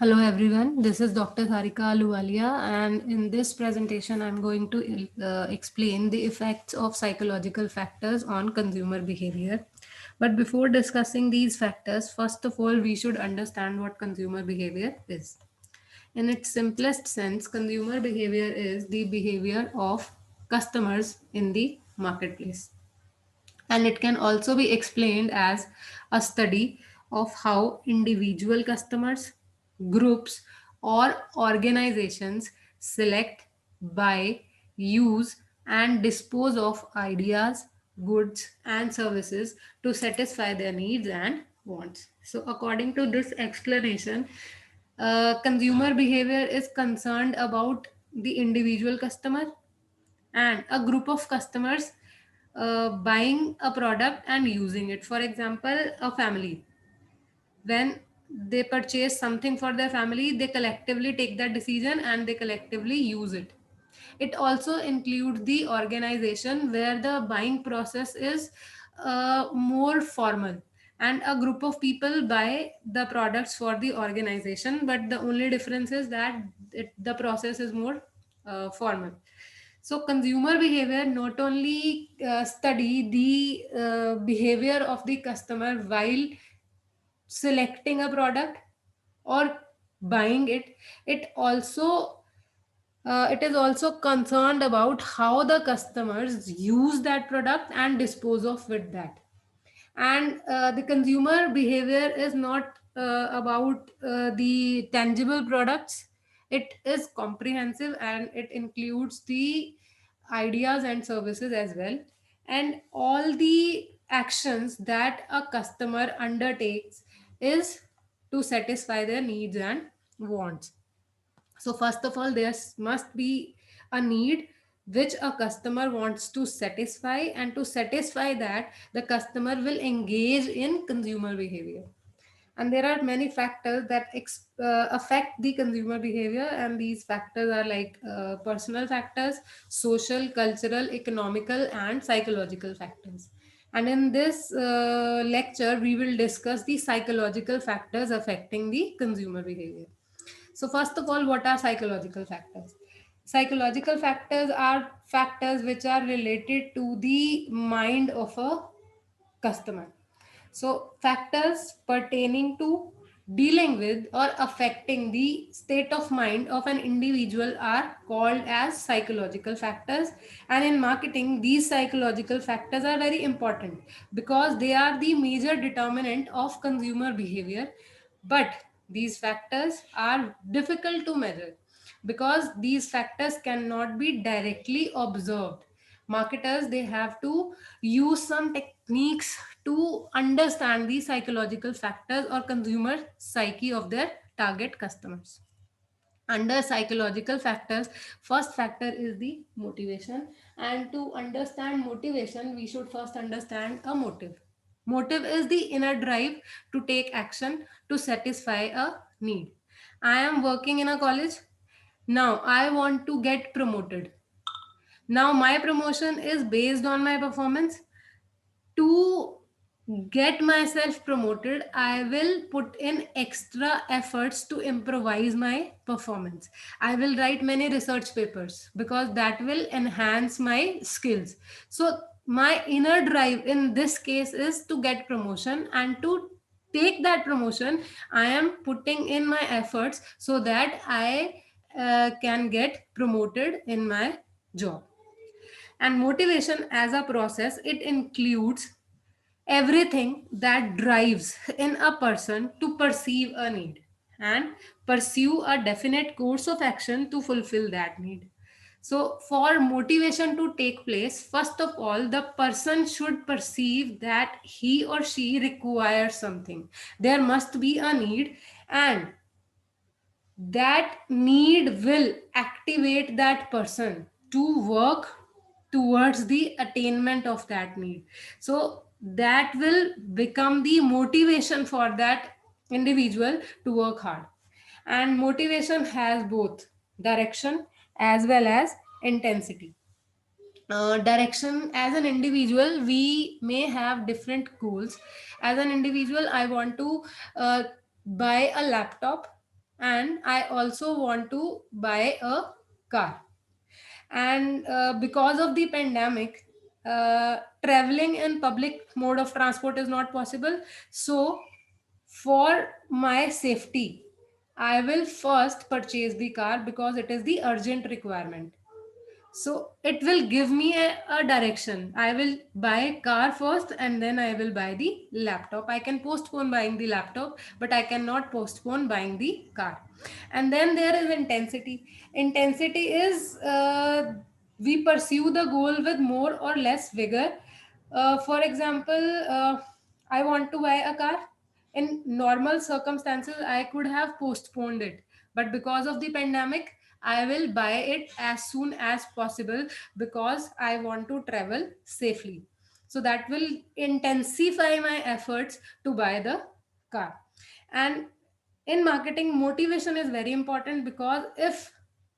Hello everyone, this is Dr. Tharika Aluwalia, and in this presentation I'm going to explain the effects of psychological factors on consumer behavior. But before discussing these factors, first of all we should understand what consumer behavior is. In its simplest sense, consumer behavior is the behavior of customers in the marketplace, and it can also be explained as a study of how individual customers, groups, or organizations select, buy, use, and dispose of ideas, goods, and services to satisfy their needs and wants. So, according to this explanation, consumer behavior is concerned about the individual customer and a group of customers buying a product and using it. For example, a family, when they purchase something for their family, they collectively take that decision and they collectively use it. It also includes the organization where the buying process is more formal, and a group of people buy the products for the organization, but the only difference is that the process is more formal. So consumer behavior not only study the behavior of the customer while selecting a product or buying it, it also it is also concerned about how the customers use that product and dispose of with that. And the consumer behavior is not about the tangible products. It is comprehensive and it includes the ideas and services as well, and all the actions that a customer undertakes is to satisfy their needs and wants. So first of all, must be a need which a customer wants to satisfy, and to satisfy that, the customer will engage in consumer behavior. And there are many factors that affect the consumer behavior, and these factors are like personal factors, social, cultural, economical, and psychological factors. And in this lecture, we will discuss the psychological factors affecting the consumer behavior. So, first of all, what are psychological factors? Psychological factors are factors which are related to the mind of a customer. So, factors pertaining to dealing with or affecting the state of mind of an individual are called as psychological factors. And in marketing, these psychological factors are very important because they are the major determinant of consumer behavior. But these factors are difficult to measure because these factors cannot be directly observed. Marketers, they have to use some techniques to understand the psychological factors or consumer psyche of their target customers. Under psychological factors, first factor is the motivation, and to understand motivation we should first understand a motive. Motive is the inner drive to take action to satisfy a need. I am working in a college. Now I want to get promoted. Now my promotion is based on my performance. To get myself promoted, I will put in extra efforts to improvise my performance. I will write many research papers because that will enhance my skills. So my inner drive in this case is to get promotion, and to take that promotion I am putting in my efforts so that I can get promoted in my job. And motivation as a process, it includes everything that drives in a person to perceive a need and pursue a definite course of action to fulfill that need. So for motivation to take place, first of all the person should perceive that he or she requires something. There must be a need, and that need will activate that person to work towards the attainment of that need. So that will become the motivation for that individual to work hard. And motivation has both direction as well as intensity. Direction, as an individual we may have different goals. As an individual I want to uh, buy a laptop, and I also want to buy a car. And because of the pandemic, traveling in public mode of transport is not possible. So for my safety, I will first purchase the car because it is the urgent requirement. So it will give me a direction. I will buy car first and then I will buy the laptop. I can postpone buying the laptop, but I cannot postpone buying the car. And then there is intensity. Intensity is we pursue the goal with more or less vigor. For example, I want to buy a car. In normal circumstances, I could have postponed it, but because of the pandemic, I will buy it as soon as possible because I want to travel safely. So that will intensify my efforts to buy the car. And in marketing, motivation is very important, because if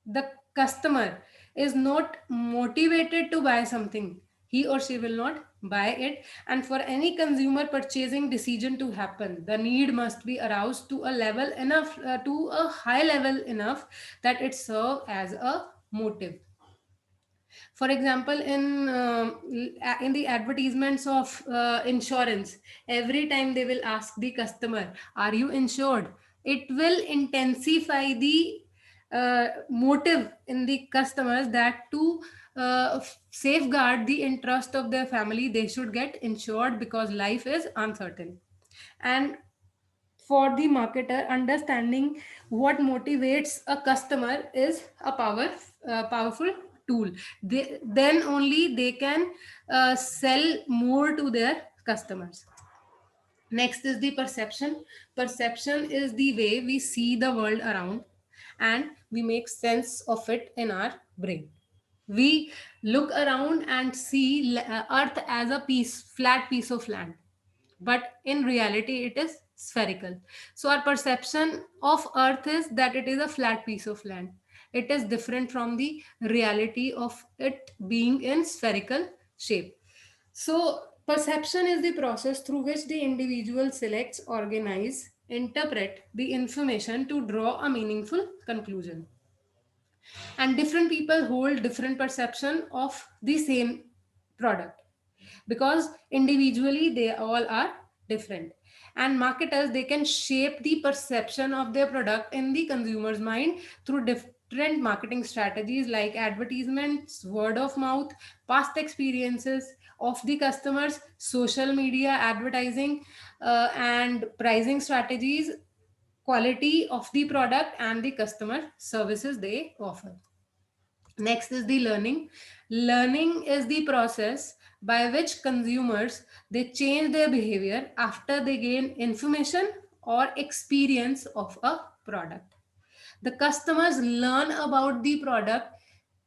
the customer is not motivated to buy something, he or she will not buy it. And for any consumer purchasing decision to happen, the need must be aroused to a level enough, to a high level enough, that it serve as a motive. For example, in the advertisements of insurance, every time they will ask the customer, are you insured? It will intensify the motive in the customers that to safeguard the interest of their family, they should get insured because life is uncertain. And for the marketer, understanding what motivates a customer is a powerful tool. Then only they can sell more to their customers. Next is the perception. Perception is the way we see the world around, and we make sense of it in our brain. We look around and see earth as a flat piece of land, but in reality it is spherical. So our perception of earth is that it is a flat piece of land. It is different from the reality of it being in spherical shape. So perception is the process through which the individual selects, organize, interpret the information to draw a meaningful conclusion. And different people hold different perception of the same product, because individually they all are different. And marketers, they can shape the perception of their product in the consumer's mind through different marketing strategies like advertisements, word of mouth, past experiences of the customers, social media advertising, and pricing strategies, quality of the product, and the customer services they offer. Next is the learning. Learning is the process by which consumers, they change their behavior after they gain information or experience of a product. The customers learn about the product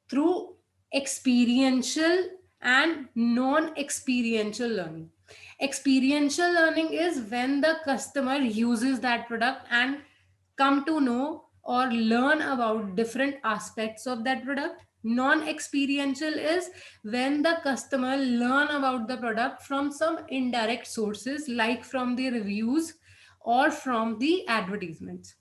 through experiential and non-experiential learning. Experiential learning is when the customer uses that product and come to know or learn about different aspects of that product. Non-experiential is when the customer learn about the product from some indirect sources, like from the reviews or from the advertisements.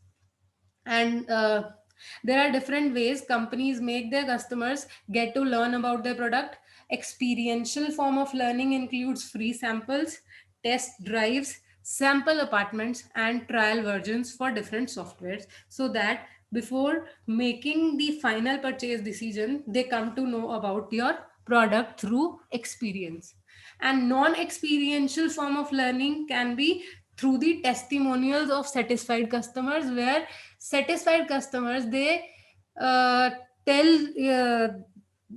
And there are different ways companies make their customers get to learn about their product. Experiential form of learning includes free samples, test drives, sample apartments, and trial versions for different softwares, so that before making the final purchase decision, they come to know about your product through experience. And non-experiential form of learning can be through the testimonials of satisfied customers, where satisfied customers, they uh, tell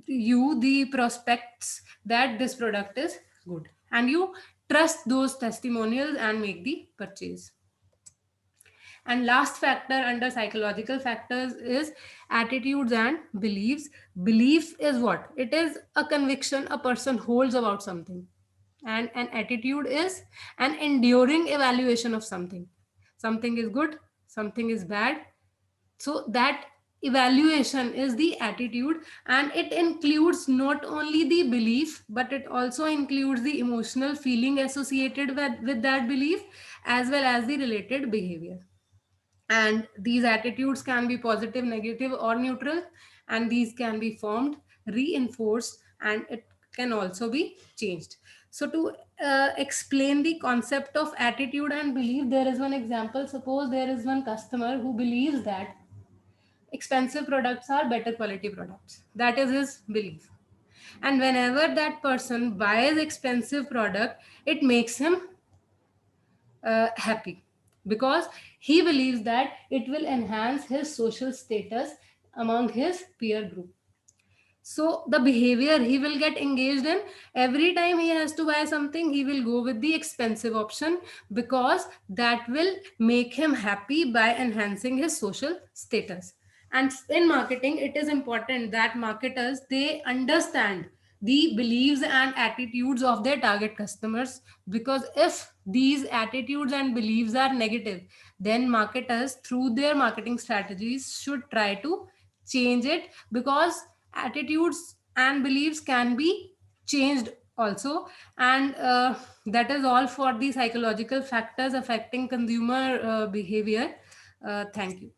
you, the prospects, that this product is good, and you trust those testimonials and make the purchase. And last factor under psychological factors is attitudes and beliefs. Belief is what? It is a conviction a person holds about something. And an attitude is an enduring evaluation of something. Something is good, something is bad. So that evaluation is the attitude, and it includes not only the belief, but it also includes the emotional feeling associated with that belief, as well as the related behavior. and these attitudes can be positive, negative, or neutral, and these can be formed, reinforced, and it can also be changed. So to explain the concept of attitude and belief, there is one example. Suppose there is one customer who believes that expensive products are better quality products. That is his belief, and whenever that person buys expensive product, it makes him happy, because he believes that it will enhance his social status among his peer group. So the behavior he will get engaged in, every time he has to buy something, he will go with the expensive option, because that will make him happy by enhancing his social status. And in marketing, it is important that marketers, they understand the beliefs and attitudes of their target customers, because if these attitudes and beliefs are negative, then marketers through their marketing strategies should try to change it, because attitudes and beliefs can be changed also. And that is all for the psychological factors affecting consumer behavior. Thank you.